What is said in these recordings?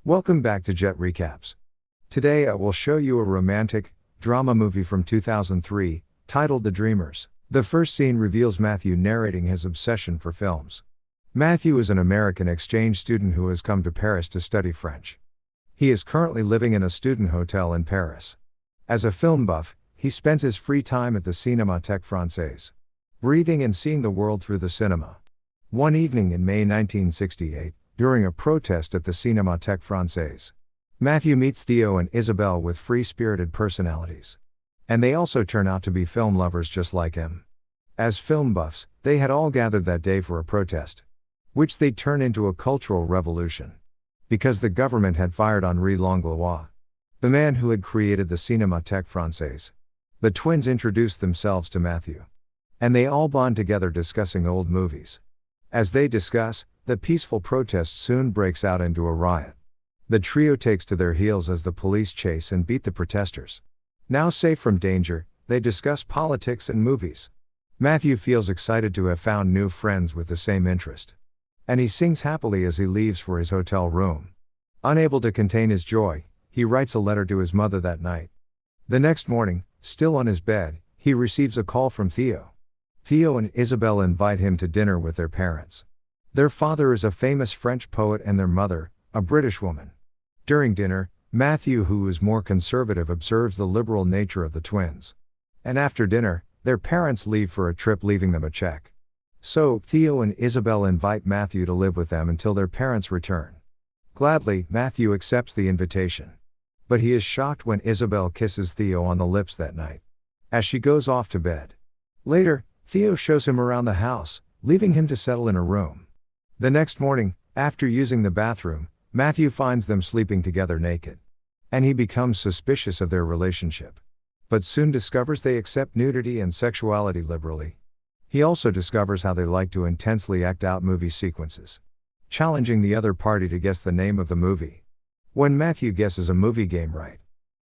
Welcome back to Jet Recaps. Today I will show you a romantic drama movie from 2003, titled The Dreamers. The first scene reveals Matthew narrating his obsession for films. Matthew is an American exchange student who has come to Paris to study French. He is currently living in a student hotel in Paris. As a film buff, he spends his free time at the Cinémathèque Française, breathing and seeing the world through the cinema. One evening in May 1968, during a protest at the Cinémathèque Française, Matthew meets Theo and Isabelle with free-spirited personalities. And they also turn out to be film lovers just like him. As film buffs, they had all gathered that day for a protest, which they'd turn into a cultural revolution. Because the government had fired Henri Langlois, the man who had created the Cinémathèque Française. The twins introduced themselves to Matthew. And they all bond together discussing old movies. As they discuss, the peaceful protest soon breaks out into a riot. The trio takes to their heels as the police chase and beat the protesters. Now safe from danger, they discuss politics and movies. Matthew feels excited to have found new friends with the same interest. And he sings happily as he leaves for his hotel room. Unable to contain his joy, he writes a letter to his mother that night. The next morning, still on his bed, he receives a call from Theo. Theo and Isabelle invite him to dinner with their parents. Their father is a famous French poet and their mother, a British woman. During dinner, Matthew, who is more conservative, observes the liberal nature of the twins. And after dinner, their parents leave for a trip, leaving them a check. So, Theo and Isabelle invite Matthew to live with them until their parents return. Gladly, Matthew accepts the invitation. But he is shocked when Isabelle kisses Theo on the lips that night, as she goes off to bed. Later, Theo shows him around the house, leaving him to settle in a room. The next morning, after using the bathroom, Matthew finds them sleeping together naked. And he becomes suspicious of their relationship. But soon discovers they accept nudity and sexuality liberally. He also discovers how they like to intensely act out movie sequences, challenging the other party to guess the name of the movie. When Matthew guesses a movie game right,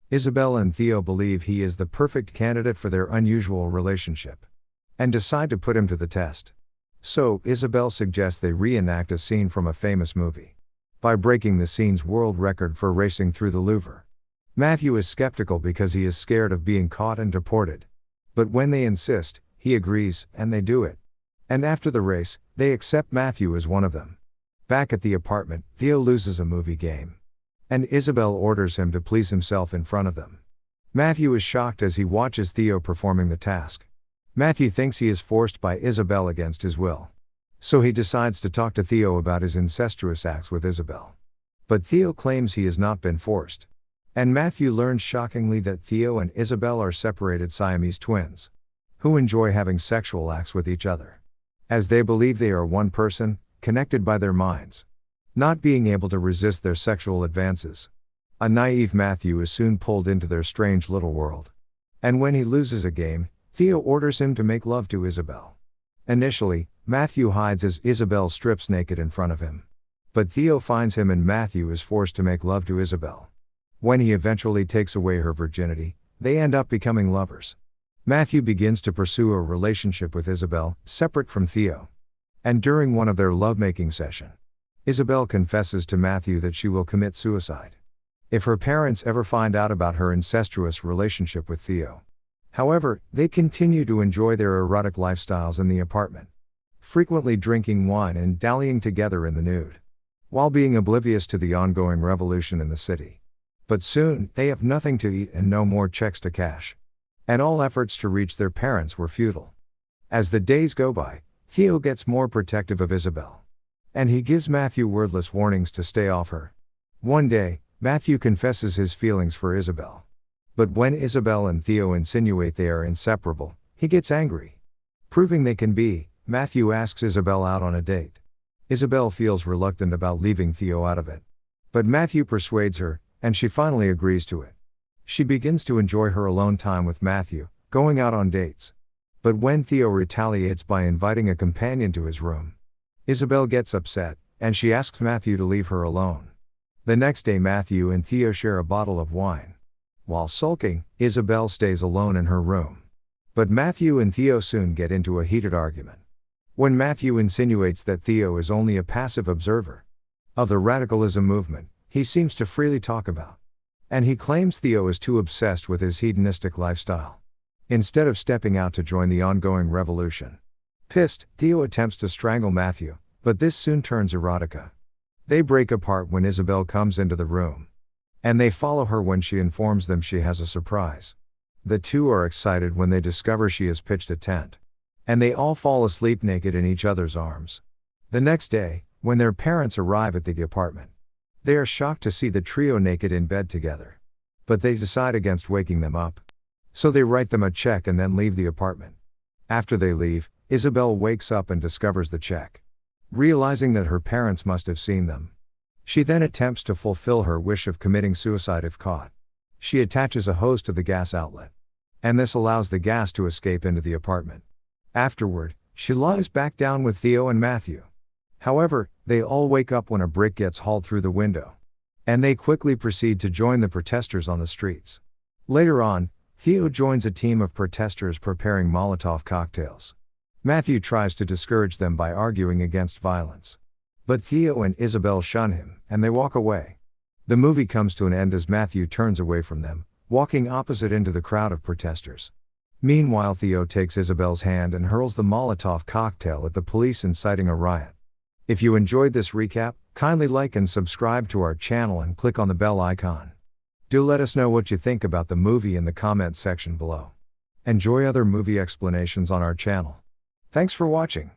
Isabelle and Theo believe he is the perfect candidate for their unusual relationship, and decide to put him to the test. So, Isabelle suggests they reenact a scene from a famous movie, by breaking the scene's world record for racing through the Louvre. Matthew is skeptical because he is scared of being caught and deported. But when they insist, he agrees, and they do it. And after the race, they accept Matthew as one of them. Back at the apartment, Theo loses a movie game. And Isabelle orders him to please himself in front of them. Matthew is shocked as he watches Theo performing the task. Matthew thinks he is forced by Isabelle against his will. So he decides to talk to Theo about his incestuous acts with Isabelle. But Theo claims he has not been forced. And Matthew learns shockingly that Theo and Isabelle are separated Siamese twins, who enjoy having sexual acts with each other, as they believe they are one person, connected by their minds, not being able to resist their sexual advances. A naive Matthew is soon pulled into their strange little world. And when he loses a game, Theo orders him to make love to Isabelle. Initially, Matthew hides as Isabelle strips naked in front of him. But Theo finds him and Matthew is forced to make love to Isabelle. When he eventually takes away her virginity, they end up becoming lovers. Matthew begins to pursue a relationship with Isabelle, separate from Theo. And during one of their lovemaking sessions, Isabelle confesses to Matthew that she will commit suicide if her parents ever find out about her incestuous relationship with Theo. However, they continue to enjoy their erotic lifestyles in the apartment, frequently drinking wine and dallying together in the nude, while being oblivious to the ongoing revolution in the city. But soon, they have nothing to eat and no more checks to cash. And all efforts to reach their parents were futile. As the days go by, Theo gets more protective of Isabelle. And he gives Matthew wordless warnings to stay off her. One day, Matthew confesses his feelings for Isabelle. But when Isabelle and Theo insinuate they are inseparable, he gets angry. Proving they can be, Matthew asks Isabelle out on a date. Isabelle feels reluctant about leaving Theo out of it. But Matthew persuades her, and she finally agrees to it. She begins to enjoy her alone time with Matthew, going out on dates. But when Theo retaliates by inviting a companion to his room, Isabelle gets upset, and she asks Matthew to leave her alone. The next day Matthew and Theo share a bottle of wine. While sulking, Isabelle stays alone in her room. But Matthew and Theo soon get into a heated argument. When Matthew insinuates that Theo is only a passive observer of the radicalism movement, he seems to freely talk about. And he claims Theo is too obsessed with his hedonistic lifestyle, instead of stepping out to join the ongoing revolution. Pissed, Theo attempts to strangle Matthew, but this soon turns erotica. They break apart when Isabel comes into the room. And they follow her when she informs them she has a surprise. The two are excited when they discover she has pitched a tent. And they all fall asleep naked in each other's arms. The next day, when their parents arrive at the apartment, they are shocked to see the trio naked in bed together. But they decide against waking them up. So they write them a check and then leave the apartment. After they leave, Isabel wakes up and discovers the check. Realizing that her parents must have seen them, she then attempts to fulfill her wish of committing suicide if caught. She attaches a hose to the gas outlet. And this allows the gas to escape into the apartment. Afterward, she lies back down with Theo and Matthew. However, they all wake up when a brick gets hauled through the window. And they quickly proceed to join the protesters on the streets. Later on, Theo joins a team of protesters preparing Molotov cocktails. Matthew tries to discourage them by arguing against violence. But Theo and Isabel shun him, and they walk away. The movie comes to an end as Matthew turns away from them, walking opposite into the crowd of protesters. Meanwhile, Theo takes Isabel's hand and hurls the Molotov cocktail at the police, inciting a riot. If you enjoyed this recap, kindly like and subscribe to our channel and click on the bell icon. Do let us know what you think about the movie in the comment section below. Enjoy other movie explanations on our channel. Thanks for watching.